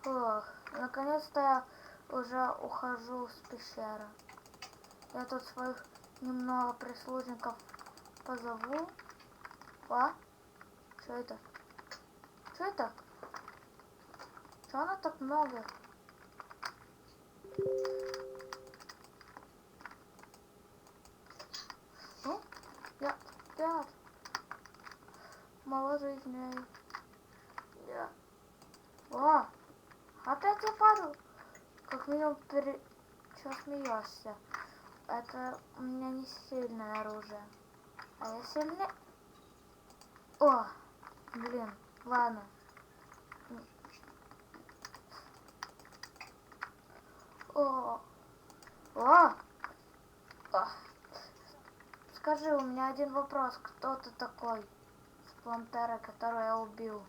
Ох, наконец-то я уже ухожу с пещеры. Я тут своих немного прислужников позову. А? Что это? Что это? Что она так много? Ну, я мало жизней. О, опять я падал. Как минимум, чё смеешься? Это у меня не сильное оружие. А я сильнее. О, блин, ладно. О, о, о. Скажи, у меня один вопрос. Кто ты такой с Плантеры, которую я убил?